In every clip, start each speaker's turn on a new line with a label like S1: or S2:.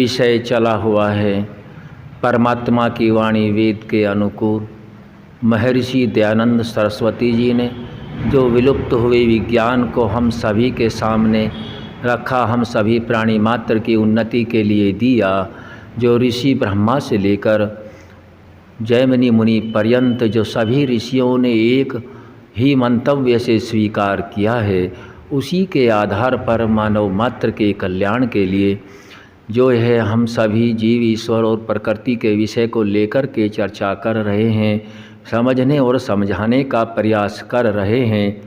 S1: विषय चला हुआ है परमात्मा की वाणी वेद के अनुकूल। महर्षि दयानंद सरस्वती जी ने जो विलुप्त हुए विज्ञान को हम सभी के सामने रखा, हम सभी प्राणी मात्र की उन्नति के लिए दिया। जो ऋषि ब्रह्मा से लेकर जैमिनी मुनि पर्यंत जो सभी ऋषियों ने एक ही मंतव्य से स्वीकार किया है, उसी के आधार पर मानव मात्र के कल्याण के लिए जो है हम सभी जीव, ईश्वर और प्रकृति के विषय को लेकर के चर्चा कर रहे हैं, समझने और समझाने का प्रयास कर रहे हैं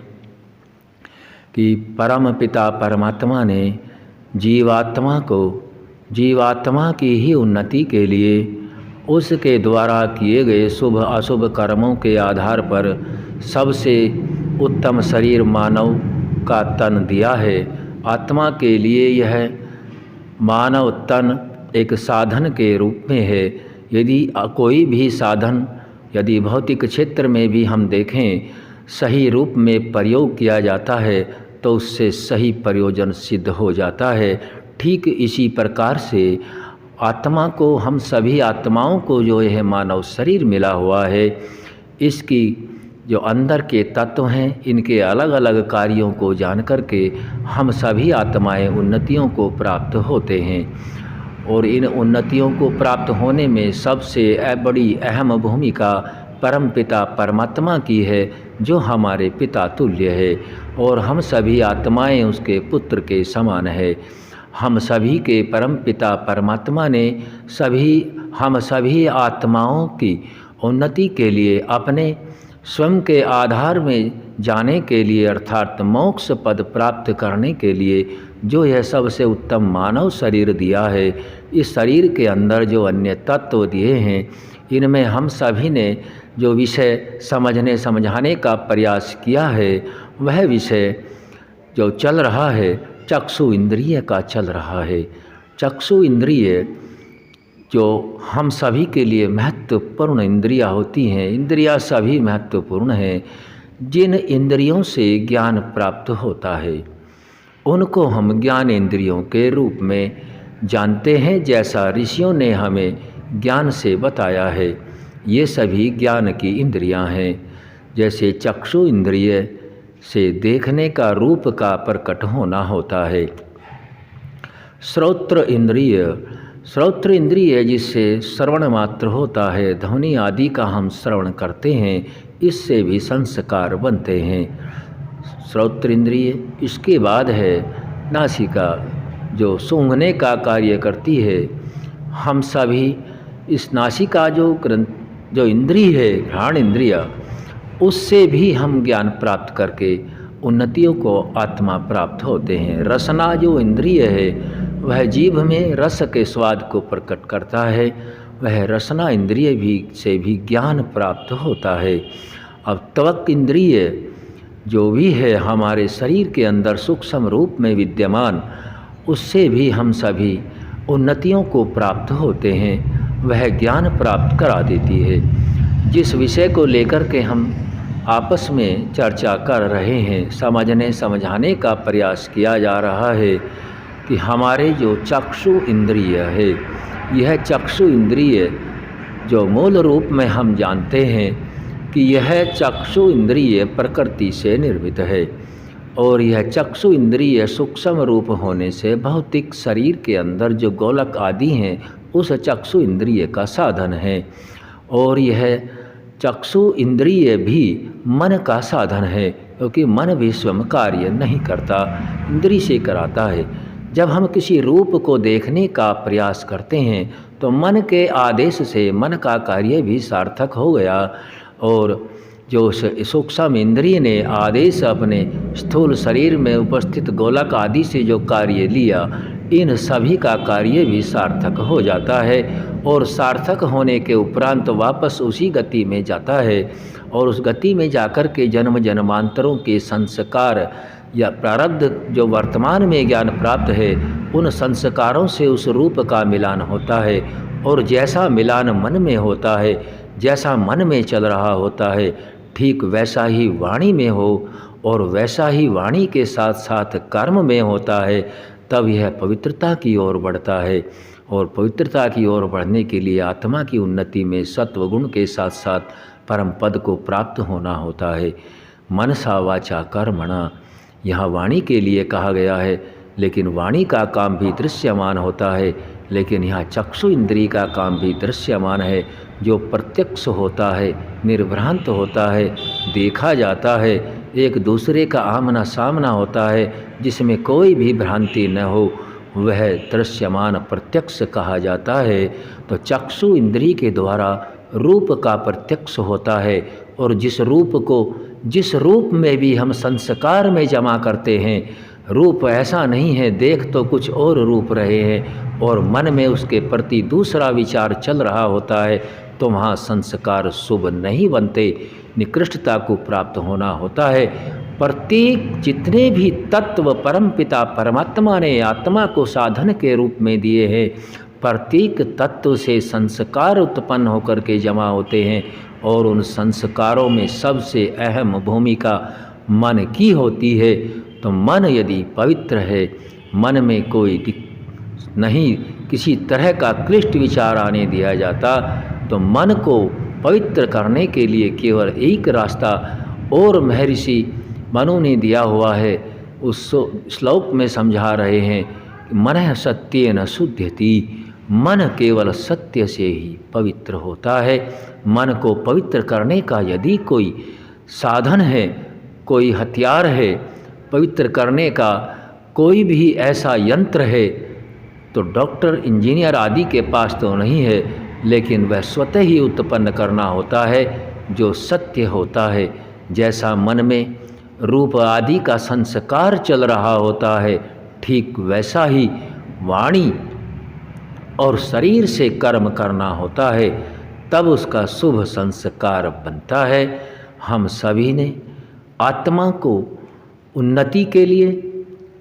S1: कि परम पिता परमात्मा ने जीवात्मा की ही उन्नति के लिए उसके द्वारा किए गए शुभ अशुभ कर्मों के आधार पर सबसे उत्तम शरीर मानव का तन दिया है। आत्मा के लिए यह मानव तन एक साधन के रूप में है। यदि कोई भी साधन यदि भौतिक क्षेत्र में भी हम देखें सही रूप में प्रयोग किया जाता है तो उससे सही प्रयोजन सिद्ध हो जाता है। ठीक इसी प्रकार से आत्मा को, हम सभी आत्माओं को जो यह मानव शरीर मिला हुआ है, इसकी जो अंदर के तत्व हैं, इनके अलग अलग कार्यों को जान कर के हम सभी आत्माएं उन्नतियों को प्राप्त होते हैं। और इन उन्नतियों को प्राप्त होने में सबसे बड़ी अहम भूमिका परम पिता परमात्मा की है, जो हमारे पिता तुल्य है और हम सभी आत्माएं उसके पुत्र के समान है। हम सभी के परम पिता परमात्मा ने हम सभी आत्माओं की उन्नति के लिए अपने स्वयं के आधार में जाने के लिए अर्थात मोक्ष पद प्राप्त करने के लिए जो यह सबसे उत्तम मानव शरीर दिया है। इस शरीर के अंदर जो अन्य तत्व दिए हैं, इनमें हम सभी ने जो विषय समझने समझाने का प्रयास किया है, वह विषय जो चल रहा है चक्षु इंद्रिय का चल रहा है। चक्षु इंद्रिय जो हम सभी के लिए महत्वपूर्ण इंद्रियां होती हैं, इंद्रियां सभी महत्वपूर्ण हैं। जिन इंद्रियों से ज्ञान प्राप्त होता है उनको हम ज्ञान इंद्रियों के रूप में जानते हैं, जैसा ऋषियों ने हमें ज्ञान से बताया है। ये सभी ज्ञान की इंद्रियां हैं। जैसे चक्षु इंद्रिय से देखने का, रूप का प्रकट होना होता है। श्रोत्र इंद्रिय जिससे श्रवण मात्र होता है, ध्वनि आदि का हम श्रवण करते हैं, इससे भी संस्कार बनते हैं। श्रोत्र इंद्रिय, इसके बाद है नासिका जो सूंघने का कार्य करती है। हम सभी इस नासिका जो इंद्रिय है, घ्राण इंद्रिय, उससे भी हम ज्ञान प्राप्त करके उन्नतियों को आत्मा प्राप्त होते हैं। रसना जो इंद्रिय है वह जीभ में रस के स्वाद को प्रकट करता है, वह रसना इंद्रिय से भी ज्ञान प्राप्त होता है। अब त्वक इंद्रिय जो भी है हमारे शरीर के अंदर सूक्ष्म रूप में विद्यमान, उससे भी हम सभी उन्नतियों को प्राप्त होते हैं, वह ज्ञान प्राप्त करा देती है। जिस विषय को लेकर के हम आपस में चर्चा कर रहे हैं, समझने समझाने का प्रयास किया जा रहा है कि हमारे जो चक्षु इंद्रिय है, यह चक्षु इंद्रिय जो मूल रूप में हम जानते हैं कि यह चक्षु इंद्रिय प्रकृति से निर्मित है और यह चक्षु इंद्रिय सूक्ष्म रूप होने से भौतिक शरीर के अंदर जो गोलक आदि हैं उस चक्षु इंद्रिय का साधन है। और यह चक्षु इंद्रिय भी मन का साधन है, क्योंकि मन भी स्वयं कार्य नहीं करता, इंद्रिय से कराता है। जब हम किसी रूप को देखने का प्रयास करते हैं तो मन के आदेश से मन का कार्य भी सार्थक हो गया और जो सूक्ष्म इंद्रिय ने आदेश अपने स्थूल शरीर में उपस्थित गोलक आदि से जो कार्य लिया, इन सभी का कार्य भी सार्थक हो जाता है और सार्थक होने के उपरांत वापस उसी गति में जाता है और उस गति में जाकर के जन्म जन्मांतरों के संस्कार या प्रारब्ध जो वर्तमान में ज्ञान प्राप्त है, उन संस्कारों से उस रूप का मिलान होता है और जैसा मिलान मन में होता है, जैसा मन में चल रहा होता है, ठीक वैसा ही वाणी में हो और वैसा ही वाणी के साथ साथ कर्म में होता है, तब यह पवित्रता की ओर बढ़ता है। और पवित्रता की ओर बढ़ने के लिए आत्मा की उन्नति में सत्व गुण के साथ साथ परम पद को प्राप्त होना होता है। मनसा वाचा कर्मणा, यहाँ वाणी के लिए कहा गया है, लेकिन वाणी का काम भी दृश्यमान होता है, लेकिन यहाँ चक्षु इंद्रिय का काम भी दृश्यमान है, जो प्रत्यक्ष होता है, निर्भ्रांत होता है, देखा जाता है, एक दूसरे का आमना सामना होता है, जिसमें कोई भी भ्रांति न हो, वह दृश्यमान प्रत्यक्ष कहा जाता है। तो चक्षु इंद्रिय के द्वारा रूप का प्रत्यक्ष होता है, और जिस रूप में भी हम संस्कार में जमा करते हैं, रूप ऐसा नहीं है, देख तो कुछ और रूप रहे हैं और मन में उसके प्रति दूसरा विचार चल रहा होता है, तो वहाँ संस्कार शुभ नहीं बनते, निकृष्टता को प्राप्त होना होता है। प्रत्येक जितने भी तत्व परमपिता परमात्मा ने आत्मा को साधन के रूप में दिए हैं, प्रत्येक तत्व से संस्कार उत्पन्न होकर के जमा होते हैं, और उन संस्कारों में सबसे अहम भूमिका मन की होती है। तो मन यदि पवित्र है, मन में कोई नहीं किसी तरह का क्लिष्ट विचार आने दिया जाता, तो मन को पवित्र करने के लिए केवल एक रास्ता और महर्षि मनु ने दिया हुआ है। उस श्लोक में समझा रहे हैं, मनः सत्येन शुध्यति, मन केवल सत्य से ही पवित्र होता है। मन को पवित्र करने का यदि कोई साधन है, कोई हथियार है, पवित्र करने का कोई भी ऐसा यंत्र है, तो डॉक्टर इंजीनियर आदि के पास तो नहीं है, लेकिन वह स्वतः ही उत्पन्न करना होता है जो सत्य होता है। जैसा मन में रूप आदि का संस्कार चल रहा होता है, ठीक वैसा ही वाणी और शरीर से कर्म करना होता है, तब उसका शुभ संस्कार बनता है। हम सभी ने आत्मा को उन्नति के लिए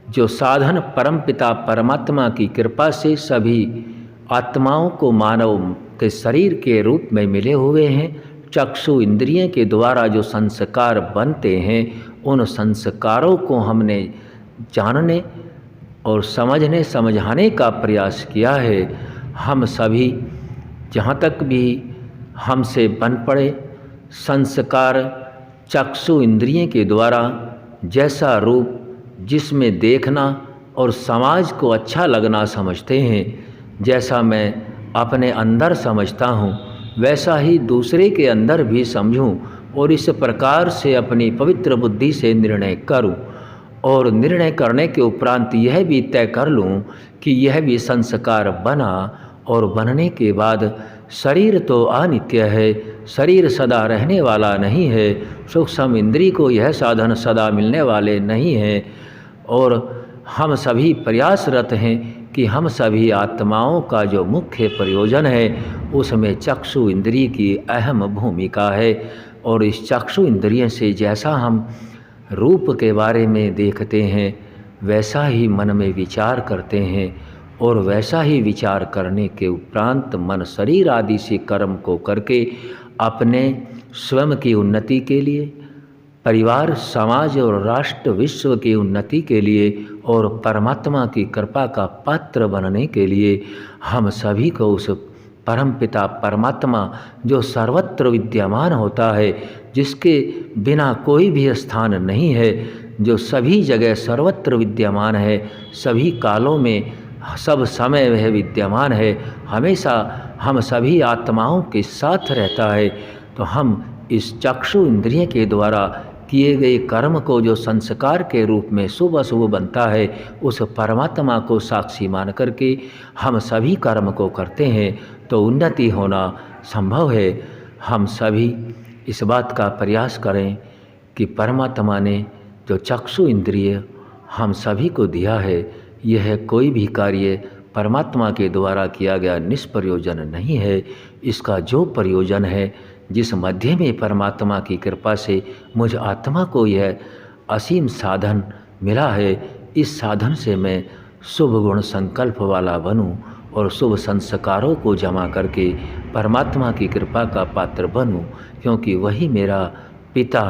S1: जो साधन परमपिता परमात्मा की कृपा से सभी आत्माओं को मानव के शरीर के रूप में मिले हुए हैं, चक्षु इंद्रियों के द्वारा जो संस्कार बनते हैं, उन संस्कारों को हमने जानने और समझाने का प्रयास किया है। हम सभी जहाँ तक भी हमसे बन पड़े संस्कार चक्षु इंद्रियों के द्वारा जैसा रूप जिसमें देखना और समाज को अच्छा लगना समझते हैं, जैसा मैं अपने अंदर समझता हूँ वैसा ही दूसरे के अंदर भी समझूं, और इस प्रकार से अपनी पवित्र बुद्धि से निर्णय करूं, और निर्णय करने के उपरांत यह भी तय कर लूं कि यह भी संस्कार बना, और बनने के बाद शरीर तो अनित्य है, शरीर सदा रहने वाला नहीं है, सूक्ष्म इंद्रिय को यह साधन सदा मिलने वाले नहीं हैं, और हम सभी प्रयासरत हैं कि हम सभी आत्माओं का जो मुख्य प्रयोजन है उसमें चक्षु इंद्रिय की अहम भूमिका है। और इस चक्षु इंद्रिय से जैसा हम रूप के बारे में देखते हैं वैसा ही मन में विचार करते हैं, और वैसा ही विचार करने के उपरांत मन शरीर आदि से कर्म को करके अपने स्वयं की उन्नति के लिए, परिवार समाज और राष्ट्र विश्व की उन्नति के लिए और परमात्मा की कृपा का पात्र बनने के लिए हम सभी को उस परमपिता परमात्मा जो सर्वत्र विद्यमान होता है, जिसके बिना कोई भी स्थान नहीं है, जो सभी जगह सर्वत्र विद्यमान है, सभी कालों में सब समय वह विद्यमान है, हमेशा हम सभी आत्माओं के साथ रहता है। तो हम इस चक्षु इंद्रिय के द्वारा किए गए कर्म को जो संस्कार के रूप में शुभ अशुभ बनता है, उस परमात्मा को साक्षी मान करके हम सभी कर्म को करते हैं, तो उन्नति होना संभव है। हम सभी इस बात का प्रयास करें कि परमात्मा ने जो चक्षु इंद्रिय हम सभी को दिया है, यह कोई भी कार्य परमात्मा के द्वारा किया गया निष्प्रयोजन नहीं है। इसका जो प्रयोजन है, जिस मध्य में परमात्मा की कृपा से मुझ आत्मा को यह असीम साधन मिला है, इस साधन से मैं शुभ गुण संकल्प वाला बनूं और शुभ संस्कारों को जमा करके परमात्मा की कृपा का पात्र बनूं, क्योंकि वही मेरा पिता,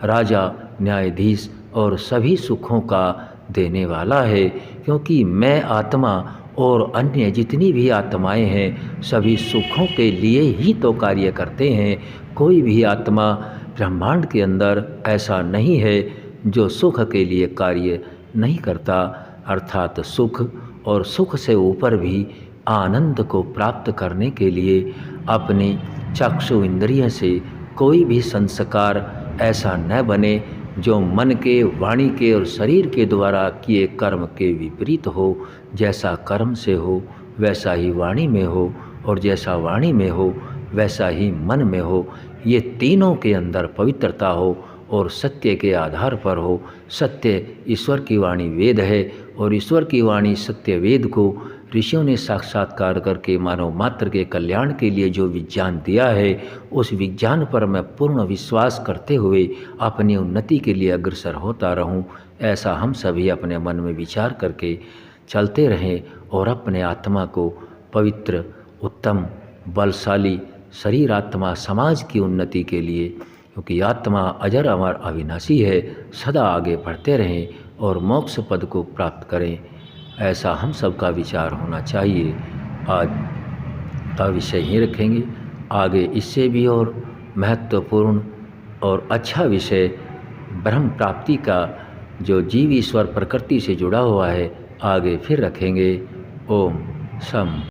S1: राजा, न्यायाधीश और सभी सुखों का देने वाला है। क्योंकि मैं आत्मा और अन्य जितनी भी आत्माएं हैं सभी सुखों के लिए ही तो कार्य करते हैं। कोई भी आत्मा ब्रह्मांड के अंदर ऐसा नहीं है जो सुख के लिए कार्य नहीं करता। अर्थात सुख और सुख से ऊपर भी आनंद को प्राप्त करने के लिए अपनी चक्षु इंद्रिय से कोई भी संस्कार ऐसा न बने जो मन के, वाणी के और शरीर के द्वारा किए कर्म के विपरीत हो। जैसा कर्म से हो वैसा ही वाणी में हो, और जैसा वाणी में हो वैसा ही मन में हो। ये तीनों के अंदर पवित्रता हो और सत्य के आधार पर हो। सत्य ईश्वर की वाणी वेद है, और ईश्वर की वाणी सत्य वेद को ऋषियों ने साक्षात्कार करके मानव मात्र के कल्याण के लिए जो विज्ञान दिया है, उस विज्ञान पर मैं पूर्ण विश्वास करते हुए अपनी उन्नति के लिए अग्रसर होता रहूं। ऐसा हम सभी अपने मन में विचार करके चलते रहें और अपने आत्मा को पवित्र, उत्तम, बलशाली शरीर, आत्मा, समाज की उन्नति के लिए, क्योंकि आत्मा अजर अमर अविनाशी है, सदा आगे बढ़ते रहें और मोक्ष पद को प्राप्त करें। ऐसा हम सबका विचार होना चाहिए। आज का विषय ही रखेंगे, आगे इससे भी और महत्वपूर्ण और अच्छा विषय ब्रह्म प्राप्ति का जो जीव ईश्वर प्रकृति से जुड़ा हुआ है आगे फिर रखेंगे। ओम सम।